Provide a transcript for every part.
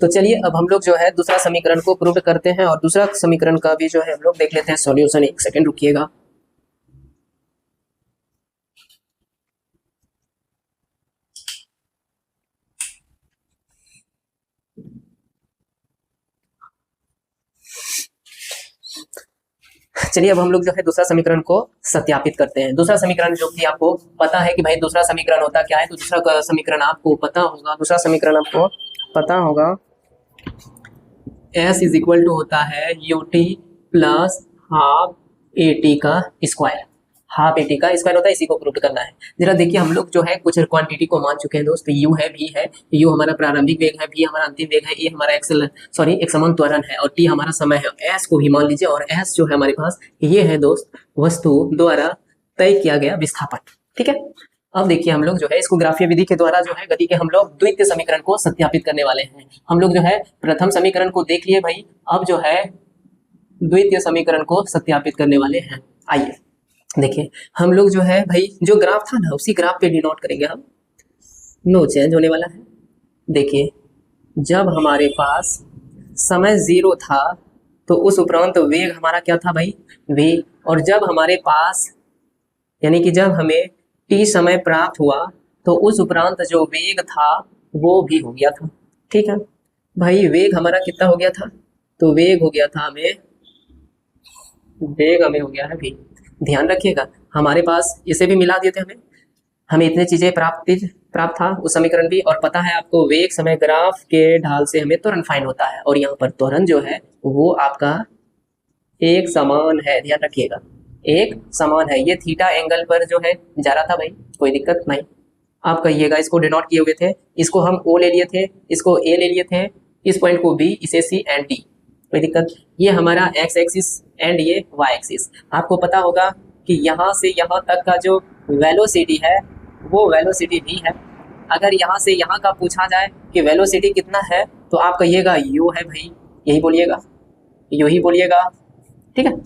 तो चलिए अब हम लोग जो है दूसरा समीकरण को प्रूव करते हैं और दूसरा समीकरण का भी जो है हम लोग देख लेते हैं सॉल्यूशन। एक सेकंड रुकिएगा। चलिए अब हम लोग जो है दूसरा समीकरण को सत्यापित करते हैं। दूसरा समीकरण जो कि आपको पता है कि भाई दूसरा समीकरण होता क्या है, तो दूसरा समीकरण आपको पता होगा। दूसरा समीकरण आपको पता होगा S इज इक्वल टू होता है UT प्लस हाफ AT का स्क्वायर। हाफ AT का स्क्वायर होता है, इसी को प्रूव करना है। जरा देखिए हम लोग जो है कुछ क्वांटिटी को मान चुके हैं दोस्त। U है, V है, U हमारा प्रारंभिक वेग है, V हमारा अंतिम वेग है, E हमारा एक समान त्वरण है और T हमारा समय है। S को भी मान लीजिए और S जो है हमारे पास ये है दोस्त वस्तु द्वारा तय किया गया विस्थापन। ठीक है, अब देखिए हम लोग जो है इसको ग्राफीय विधि के द्वारा जो है गति के हम लोग द्वितीय समीकरण को सत्यापित करने वाले हैं। हम लोग जो है प्रथम समीकरण को देख लिए भाई, अब जो है द्वितीय समीकरण को सत्यापित करने वाले हैं। आइए देखिए हम लोग जो है भाई जो ग्राफ था ना उसी ग्राफ पे डिनोट करेंगे हम। नो चेंज होने वाला है। देखिए जब हमारे पास समय 0 था तो उस उपरांत वेग हमारा क्या था भाई, v। और जब हमारे पास यानी कि जब हमें t समय प्राप्त हुआ तो उस उपरांत जो वेग था वो भी हो गया था। ठीक है भाई, वेग हमारा कितना हो गया था, तो वेग हो गया था वेग हो गया है v। ध्यान रखिएगा हमारे पास इसे भी मिला दिए थे, हमें इतने चीजें प्राप्त था उस समीकरण भी। और पता है आपको वेग समय ग्राफ के ढाल से हमें त्वरण फाइन होता है और यहाँ पर त्वरण जो है वो आपका एक समान है। ध्यान रखिएगा एक समान है। ये थीटा एंगल पर जो है जा रहा था भाई, कोई दिक्कत नहीं। आप कहिएगा इसको डिनोट किए हुए थे, इसको हम O ले लिए थे, इसको A ले लिए थे, इस पॉइंट को B, इसे C एंड D, कोई दिक्कत। ये हमारा x एक्सिस एंड ये y एक्सिस। आपको पता होगा कि यहाँ से यहाँ तक का जो वेलोसिटी है वो वेलोसिटी v है। अगर यहाँ से यहाँ का पूछा जाए कि वेलोसिटी कितना है तो आप कहिएगा u है भाई, यही बोलिएगा, यू ही बोलिएगा। ठीक है,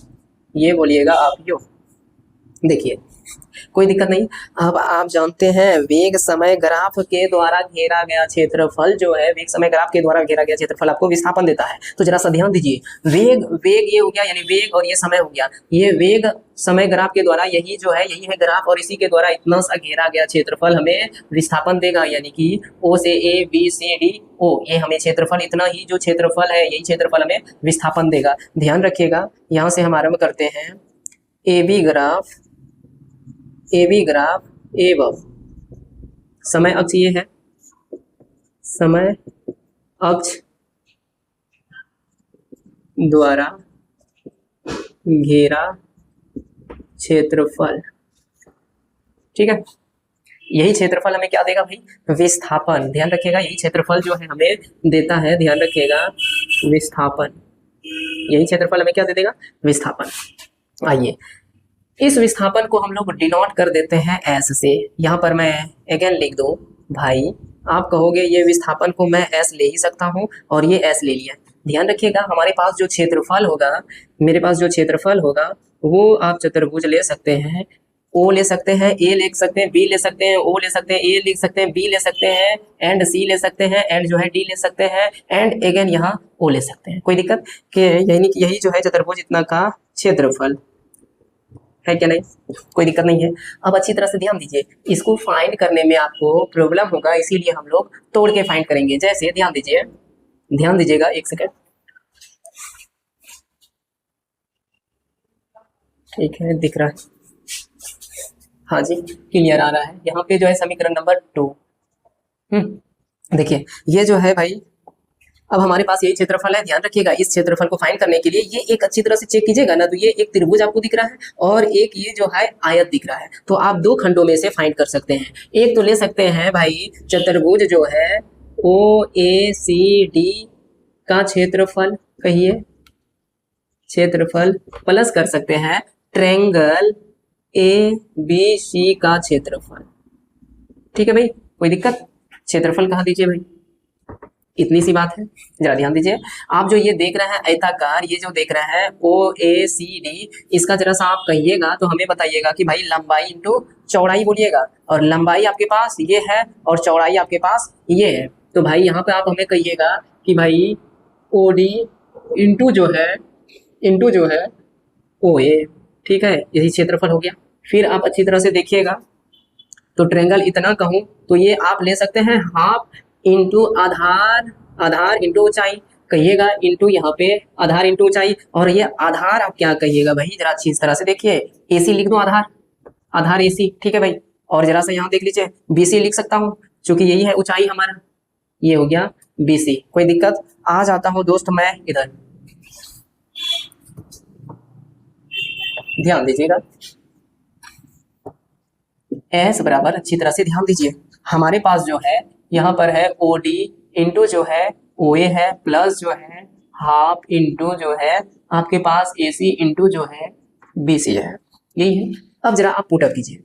ये बोलिएगा आप यू। देखिए कोई दिक्कत नहीं। अब आप जानते हैं वेग समय ग्राफ के द्वारा घेरा गया क्षेत्रफल जो है, वेग समय ग्राफ के द्वारा घेरा गया क्षेत्रफल आपको विस्थापन देता है। तो जरा सा ध्यान दीजिए, वेग ये हो गया, यानी वेग और ये समय हो गया। ये वेग समय ग्राफ के द्वारा यही जो है यही है ग्राफ, और इसी के द्वारा इतना सा घेरा गया क्षेत्रफल हमें विस्थापन देगा। यानी कि O से A B C D O, ये हमें क्षेत्रफल इतना ही जो क्षेत्रफल है यही क्षेत्रफल हमें विस्थापन देगा। ध्यान रखिएगा यहाँ से हम आरंभ करते हैं AB ग्राफ एवं समय अक्ष ये है, समय अक्ष द्वारा घेरा क्षेत्रफल। ठीक है, यही क्षेत्रफल हमें क्या देगा भाई, विस्थापन। ध्यान रखिएगा यही क्षेत्रफल जो है हमें देता है, ध्यान रखिएगा विस्थापन। यही क्षेत्रफल हमें क्या दे देगा, विस्थापन। आइए इस विस्थापन को हम लोग डिनोट कर देते हैं S से। यहाँ पर मैं अगेन लिख दूं भाई, आप कहोगे ये विस्थापन को मैं S ले ही सकता हूँ और ये S ले लिया। ध्यान रखिएगा हमारे पास जो क्षेत्रफल होगा, मेरे पास जो क्षेत्रफल होगा वो आप चतुर्भुज ले सकते हैं, O ले सकते हैं, A ले सकते हैं, B ले सकते हैं, O ले सकते हैं, A ले सकते हैं, B ले सकते हैं, एंड C ले सकते हैं, एंड जो है D ले सकते हैं, एंड अगेन यहाँ O ले सकते हैं। कोई दिक्कत कि यानी कि यही जो है चतुर्भुज इतना का क्षेत्रफल है क्या, नहीं कोई दिक्कत नहीं है। अब अच्छी तरह से ध्यान दीजिए, इसको फाइंड करने में आपको प्रॉब्लम होगा, इसीलिए हम लोग तोड़ के फाइंड करेंगे। जैसे ध्यान दीजिएगा एक सेकंड। ठीक है, दिख रहा है, हाँ जी क्लियर आ रहा है। यहाँ पे जो है समीकरण नंबर 2। देखिए ये जो है भाई, अब हमारे पास यही क्षेत्रफल है। ध्यान रखिएगा इस क्षेत्रफल को फाइंड करने के लिए ये एक अच्छी तरह से चेक कीजिएगा ना, तो ये एक त्रिभुज आपको दिख रहा है और एक ये जो है आयत दिख रहा है। तो आप दो खंडों में से फाइंड कर सकते हैं। एक तो ले सकते हैं भाई चतुर्भुज जो है OACD का क्षेत्रफल, कहिए क्षेत्रफल, प्लस कर सकते हैं ट्रायंगल ABC का क्षेत्रफल। ठीक है भाई, कोई दिक्कत। क्षेत्रफल कहाँ दीजिए भाई, इतनी सी बात है। जरा ध्यान दीजिए, आप जो ये देख रहे हैं आयताकार, ये जो देख रहे हैं OACD, इसका जरा सा आप कहिएगा तो हमें बताइएगा कि भाई लंबाई इंटू चौड़ाई बोलिएगा। और लंबाई आपके पास ये है और चौड़ाई आपके पास ये है, तो भाई यहाँ पे आप हमें कहिएगा कि भाई ओ डी इंटू जो है ओ ए, ठीक है, यही क्षेत्रफल हो गया। फिर आप अच्छी तरह से देखिएगा तो ट्रेंगल इतना कहूँ तो ये आप ले सकते हैं हाफ इंटू आधार, आधार इंटू ऊंचाई कहिएगा, इंटू यहाँ पे आधार इंटू ऊंचाई, और ये आधार आप क्या कहिएगा भाई, जरा अच्छी तरह से देखिए, एसी लिख दो, आधार, आधार एसी, ठीक है भाई। और जरा सा यहाँ देख लीजिए बीसी लिख सकता हूँ क्योंकि यही है ऊंचाई हमारा, ये हो गया बीसी। कोई दिक्कत? आ जाता हूँ दोस्त मैं इधर, ध्यान दीजिएगा एस बराबर, अच्छी तरह से ध्यान दीजिए, हमारे पास जो है यहाँ पर है ओ डी इंटू जो है ओ ए है, प्लस जो है हाफ इंटू जो है आपके पास ए सी इंटू जो है बी सी है, यही है। अब जरा आप पुट अप कीजिए,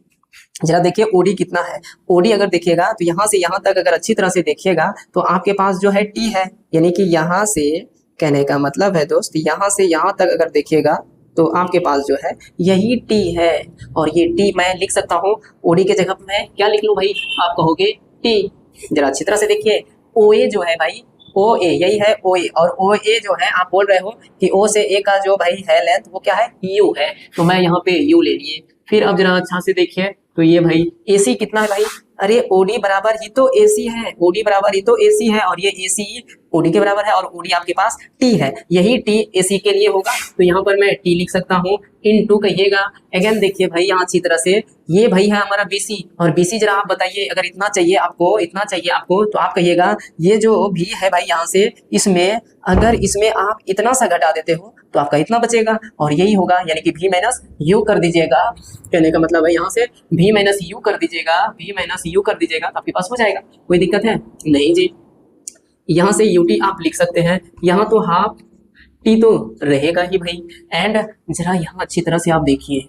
जरा देखिए ओडी कितना है। ओडी अगर देखिएगा तो यहाँ से यहाँ तक अगर अच्छी तरह से देखिएगा तो आपके पास जो है टी है, यानी कि यहाँ से, कहने का मतलब है दोस्त, यहाँ से यहाँ तक अगर देखिएगा तो आपके पास जो है यही टी है, और ये टी मैं लिख सकता हूँ ओडी के जगह पर मैं क्या लिख लूँ भाई, आप कहोगे टी। जरा अच्छी तरह से देखिए ओ ए जो है भाई, ओ ए यही है ओ ए, और ओ ए जो है आप बोल रहे हो कि ओ से ए का जो भाई है लेंथ वो क्या है, यू है, तो मैं यहाँ पे यू ले लिए। फिर अब जरा अच्छा से देखिए तो ये भाई एसी कितना है भाई, अरे ओडी बराबर ही तो एसी है, ओडी बराबर ही तो एसी है, और ये एसी ओडी के बराबर है, और ओडी आपके पास टी है, यही टी एसी के लिए होगा, तो यहाँ पर मैं टी लिख सकता हूँ, इन टू कहिएगा। अगेन देखिए भाई यहाँ अच्छी तरह से, ये भाई है हमारा बीसी, और बीसी जरा आप बताइए, अगर इतना चाहिए आपको, इतना चाहिए आपको, तो आप कहिएगा ये जो भी है भाई यहाँ से, इसमें अगर इसमें आप इतना सा घटा देते हो तो आपका इतना बचेगा, और यही होगा, यानी कि भी माइनस यू कर दीजिएगा, कहने का मतलब है यहाँ से भी माइनस यू कर दीजिएगा, भी माइनस यू कर दीजिएगा तो आपके पास हो जाएगा। कोई दिक्कत है? नहीं जी। यहाँ से यूटी आप लिख सकते हैं, यहाँ तो हाफ टी तो रहेगा ही भाई। एंड जरा यहाँ अच्छी तरह से आप देखिए,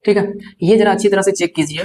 ठीक है, ये जरा अच्छी तरह से चेक कीजिए,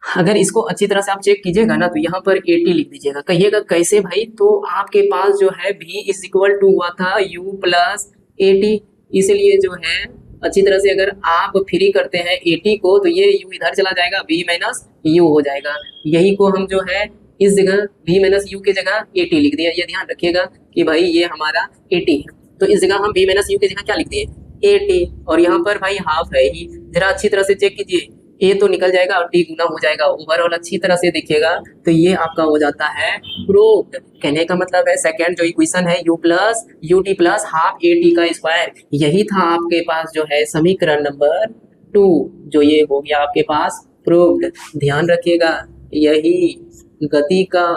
अगर इसको अच्छी तरह से आप चेक कीजिएगा ना तो यहाँ पर 80 लिख दीजिएगा, कहिएगा कैसे भाई, तो आपके पास जो है v इज इक्वल टू हुआ था u प्लस 80, इसलिए जो है अच्छी तरह से अगर आप फ्री करते हैं 80 को तो ये u इधर चला जाएगा, v माइनस यू हो जाएगा, यही को हम जो है इस जगह v माइनस यू की जगह 80 लिख दिया। ये ध्यान रखिएगा कि भाई ये हमारा 80 है, तो इस जगह हम v माइनस यू की जगह क्या लिख दिए 80, और यहाँ पर भाई हाफ है ही, जरा अच्छी तरह से चेक कीजिए, ए तो निकल जाएगा और टी गुना हो जाएगा, ओवरऑल अच्छी तरह से देखिएगा तो ये आपका हो जाता है प्रूव्ड। कहने का मतलब है सेकंड जो इक्वेशन है u plus U T plus half A T का स्क्वायर, यही था आपके पास जो है समीकरण नंबर 2, जो ये हो गया आपके पास प्रूव्ड। ध्यान रखिएगा यही गति का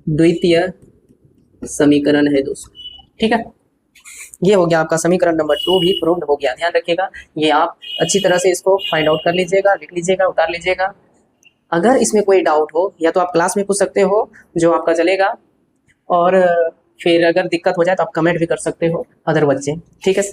द्वितीय समीकरण है दोस्तों, ठीक है, ये हो गया आपका समीकरण नंबर 2 भी प्रूव्ड हो गया। ध्यान रखिएगा, ये आप अच्छी तरह से इसको फाइंड आउट कर लीजिएगा, लिख लीजिएगा, उतार लीजिएगा। अगर इसमें कोई डाउट हो या तो आप क्लास में पूछ सकते हो, जो आपका चलेगा, और फिर अगर दिक्कत हो जाए तो आप कमेंट भी कर सकते हो अदर बच्चे, ठीक है।